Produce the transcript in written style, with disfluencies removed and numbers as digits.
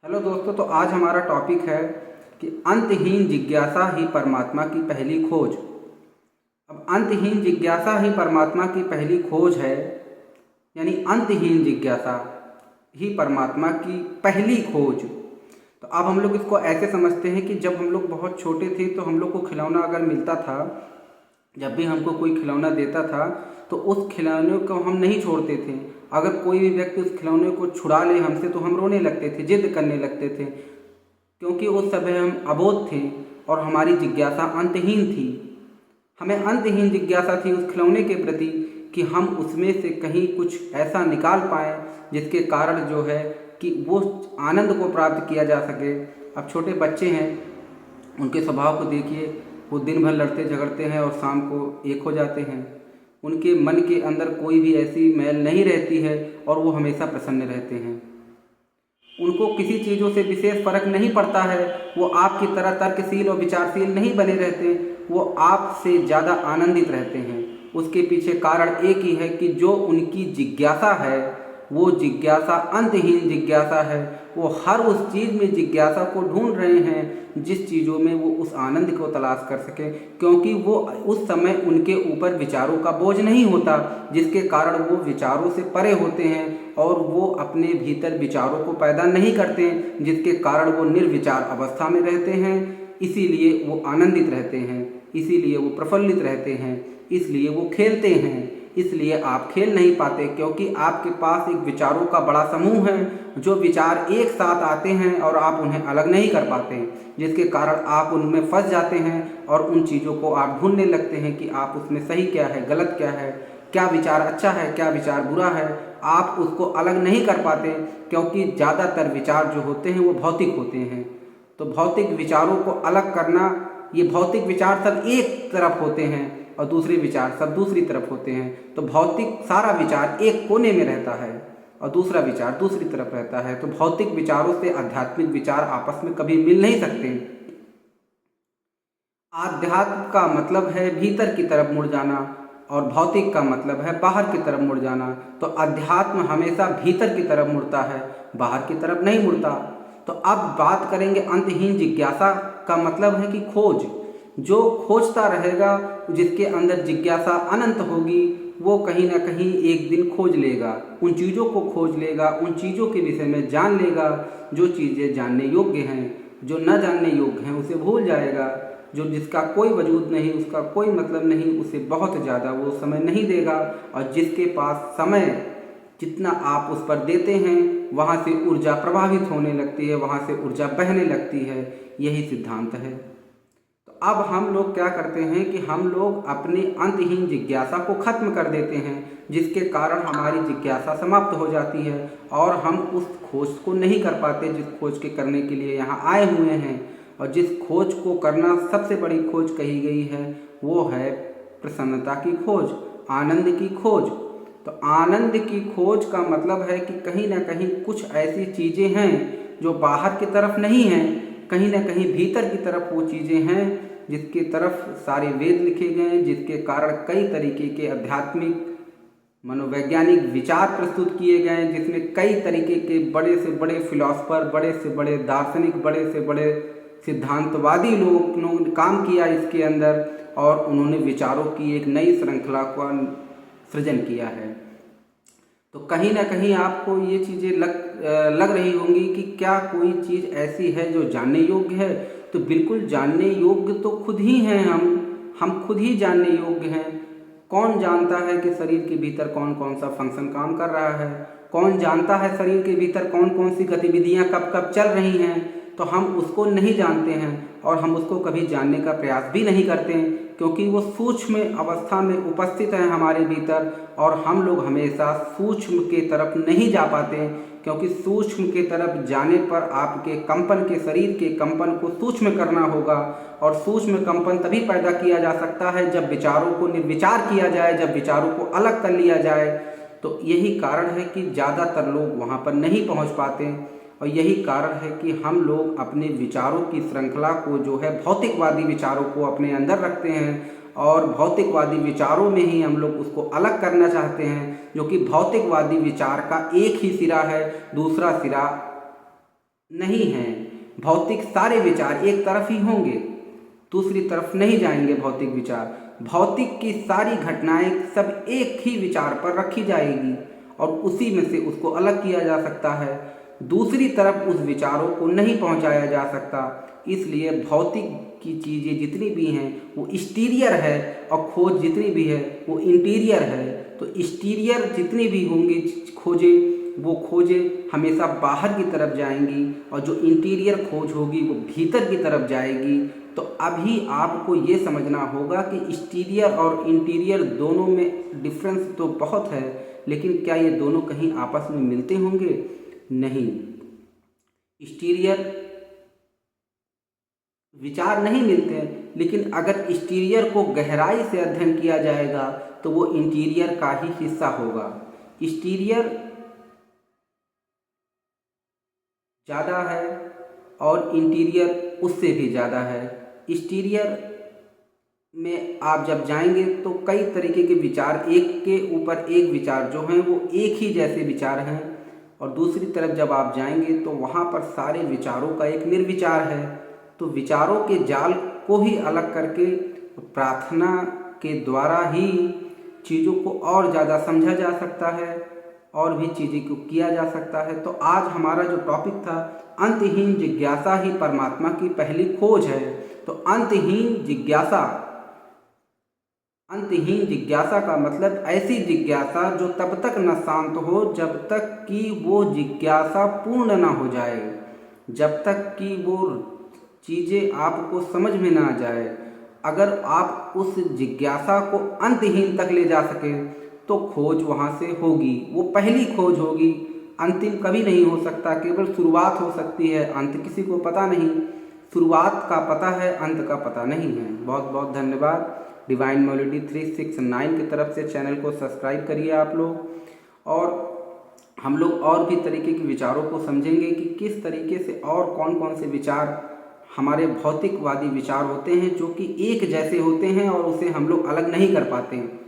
Hello दोस्तों, तो आज हमारा टॉपिक है कि अंतहीन जिज्ञासा ही परमात्मा की पहली खोज। अब अंतहीन जिज्ञासा ही परमात्मा की पहली खोज है, यानी अंतहीन जिज्ञासा ही परमात्मा की पहली खोज। तो अब हम लोग इसको ऐसे समझते हैं कि जब हम लोग बहुत छोटे थे तो हम लोग को खिलौना अगर मिलता था, जब भी हमको कोई खिलौना देता था तो उस खिलौने को हम नहीं छोड़ते थे। अगर कोई भी व्यक्ति उस खिलौने को छुड़ा ले हमसे तो हम रोने लगते थे, जिद करने लगते थे, क्योंकि उस समय हम अबोध थे और हमारी जिज्ञासा अंतहीन थी। हमें अंतहीन जिज्ञासा थी उस खिलौने के प्रति कि हम उसमें से कहीं कुछ ऐसा निकाल पाएँ जिसके कारण जो है कि वो आनंद को प्राप्त किया जा सके। अब छोटे बच्चे हैं, उनके स्वभाव को देखिए, वो दिन भर लड़ते झगड़ते हैं और शाम को एक हो जाते हैं। उनके मन के अंदर कोई भी ऐसी मैल नहीं रहती है और वो हमेशा प्रसन्न रहते हैं। उनको किसी चीज़ों से विशेष फर्क नहीं पड़ता है। वो आपकी तरह तर्कशील और विचारशील नहीं बने रहते, वो आपसे ज़्यादा आनंदित रहते हैं। उसके पीछे कारण एक ही है कि जो उनकी जिज्ञासा है वो जिज्ञासा अंतहीन जिज्ञासा है। वो हर उस चीज़ में जिज्ञासा को ढूंढ रहे हैं जिस चीज़ों में वो उस आनंद को तलाश कर सके, क्योंकि वो उस समय उनके ऊपर विचारों का बोझ नहीं होता, जिसके कारण वो विचारों से परे होते हैं और वो अपने भीतर विचारों को पैदा नहीं करते, जिसके कारण वो निर्विचार अवस्था में रहते हैं। इसीलिए वो आनंदित रहते हैं, इसीलिए वो प्रफुल्लित रहते हैं, इसलिए वो खेलते हैं। इसलिए आप खेल नहीं पाते क्योंकि आपके पास एक विचारों का बड़ा समूह है, जो विचार एक साथ आते हैं और आप उन्हें अलग नहीं कर पाते, जिसके कारण आप उनमें फंस जाते हैं और उन चीज़ों को आप ढूंढने लगते हैं कि आप उसमें सही क्या है, गलत क्या है, क्या विचार अच्छा है, क्या विचार बुरा है। आप उसको अलग नहीं कर पाते क्योंकि ज़्यादातर विचार जो होते हैं वो भौतिक होते हैं। तो भौतिक विचारों को अलग करना, ये भौतिक विचार सब एक तरफ होते हैं और दूसरे विचार सब दूसरी तरफ होते हैं। तो भौतिक सारा विचार एक कोने में रहता है और दूसरा विचार दूसरी तरफ रहता है। तो भौतिक विचारों से आध्यात्मिक विचार आपस में कभी मिल नहीं सकते। आध्यात्म का मतलब है भीतर की तरफ मुड़ जाना और भौतिक का मतलब है बाहर की तरफ मुड़ जाना। तो अध्यात्म हमेशा भीतर की तरफ मुड़ता है, बाहर की तरफ नहीं मुड़ता। तो अब बात करेंगे अंतहीन जिज्ञासा का मतलब है कि खोज। जो खोजता रहेगा, जिसके अंदर जिज्ञासा अनंत होगी, वो कहीं ना कहीं एक दिन खोज लेगा, उन चीज़ों को खोज लेगा, उन चीज़ों के विषय में जान लेगा। जो चीज़ें जानने योग्य हैं, जो न जानने योग्य हैं उसे भूल जाएगा। जो जिसका कोई वजूद नहीं, उसका कोई मतलब नहीं, उसे बहुत ज़्यादा वो समय नहीं देगा। और जिसके पास समय जितना आप उस पर देते हैं वहाँ से ऊर्जा प्रभावित होने लगती है, वहाँ से ऊर्जा बहने लगती है। यही सिद्धांत है। तो अब हम लोग क्या करते हैं कि हम लोग अपनी अंतहीन जिज्ञासा को खत्म कर देते हैं, जिसके कारण हमारी जिज्ञासा समाप्त हो जाती है और हम उस खोज को नहीं कर पाते जिस खोज के करने के लिए यहाँ आए हुए हैं। और जिस खोज को करना सबसे बड़ी खोज कही गई है वो है प्रसन्नता की खोज, आनंद की खोज। तो आनंद की खोज का मतलब है कि कहीं ना कहीं कुछ ऐसी चीज़ें हैं जो बाहर की तरफ नहीं हैं, कहीं ना कहीं भीतर की तरफ वो चीज़ें हैं जिसकी तरफ सारे वेद लिखे गए हैं, जिसके कारण कई तरीके के आध्यात्मिक मनोवैज्ञानिक विचार प्रस्तुत किए गए हैं, जिसमें कई तरीके के बड़े से बड़े फिलोसफर, बड़े से बड़े दार्शनिक, बड़े से बड़े सिद्धांतवादी लोगों ने काम किया इसके अंदर और उन्होंने विचारों की एक नई श्रृंखला का सृजन किया है। तो कहीं ना कहीं आपको ये चीज़ें लग रही होंगी कि क्या कोई चीज़ ऐसी है जो जानने योग्य है। तो बिल्कुल जानने योग्य तो खुद ही हैं हम खुद ही जानने योग्य हैं। कौन जानता है कि शरीर के भीतर कौन कौन सा फंक्शन काम कर रहा है, कौन जानता है शरीर के भीतर कौन कौन सी गतिविधियां कब कब चल रही हैं। तो हम उसको नहीं जानते हैं और हम उसको कभी जानने का प्रयास भी नहीं करते हैं, क्योंकि वो सूक्ष्म अवस्था में उपस्थित है हमारे भीतर और हम लोग हमेशा सूक्ष्म के तरफ नहीं जा पाते, क्योंकि सूक्ष्म के तरफ जाने पर आपके कंपन के शरीर के कंपन को सूक्ष्म करना होगा और सूक्ष्म कंपन तभी पैदा किया जा सकता है जब विचारों को निर्विचार किया जाए, जब विचारों को अलग कर लिया जाए। तो यही कारण है कि ज़्यादातर लोग वहाँ पर नहीं पहुँच पाते और यही कारण है कि हम लोग अपने विचारों की श्रृंखला को जो है भौतिकवादी विचारों को अपने अंदर रखते हैं और भौतिकवादी विचारों में ही हम लोग उसको अलग करना चाहते हैं, जो कि भौतिकवादी विचार का एक ही सिरा है, दूसरा सिरा नहीं हैं। भौतिक सारे विचार एक तरफ ही होंगे, दूसरी तरफ नहीं जाएंगे भौतिक विचार। भौतिक की सारी घटनाएं सब एक ही विचार पर रखी जाएगी और उसी में से उसको अलग किया जा सकता है। दूसरी तरफ उस विचारों को नहीं पहुंचाया जा सकता। इसलिए भौतिक की चीज़ें जितनी भी हैं वो एक्सटीरियर है और खोज जितनी भी है वो इंटीरियर है। तो एक्सटीरियर जितनी भी होंगी खोजें हमेशा बाहर की तरफ जाएंगी और जो इंटीरियर खोज होगी वो भीतर की तरफ जाएगी। तो अभी आपको ये समझना होगा कि एक्सटीरियर और इंटीरियर दोनों में डिफरेंस तो बहुत है, लेकिन क्या ये दोनों कहीं आपस में मिलते होंगे? नहीं। एक्सटीरियर विचार नहीं मिलते हैं, लेकिन अगर एक्सटीरियर को गहराई से अध्ययन किया जाएगा तो वो इंटीरियर का ही हिस्सा होगा। एक्सटीरियर ज़्यादा है और इंटीरियर उससे भी ज़्यादा है। एक्सटीरियर में आप जब जाएंगे तो कई तरीके के विचार, एक के ऊपर एक विचार जो हैं वो एक ही जैसे विचार हैं, और दूसरी तरफ जब आप जाएंगे तो वहाँ पर सारे विचारों का एक निर्विचार है। तो विचारों के जाल को ही अलग करके प्रार्थना के द्वारा ही चीज़ों को और ज़्यादा समझा जा सकता है और भी चीज़ें को किया जा सकता है। तो आज हमारा जो टॉपिक था, अंतहीन जिज्ञासा ही परमात्मा की पहली खोज है। तो अंतहीन जिज्ञासा का मतलब ऐसी जिज्ञासा जो तब तक न शांत हो जब तक कि वो जिज्ञासा पूर्ण ना हो जाए, जब तक कि वो चीज़ें आपको समझ में ना जाए। अगर आप उस जिज्ञासा को अंतहीन तक ले जा सके तो खोज वहाँ से होगी, वो पहली खोज होगी। अंतिम कभी नहीं हो सकता, केवल शुरुआत हो सकती है, अंत किसी को पता नहीं। शुरुआत का पता है, अंत का पता नहीं है। बहुत बहुत धन्यवाद। डिवाइन मेलोडी 369 की तरफ से चैनल को सब्सक्राइब करिए आप लोग, और हम लोग और भी तरीके के विचारों को समझेंगे कि किस तरीके से और कौन कौन से विचार हमारे भौतिकवादी विचार होते हैं जो कि एक जैसे होते हैं और उसे हम लोग अलग नहीं कर पाते हैं।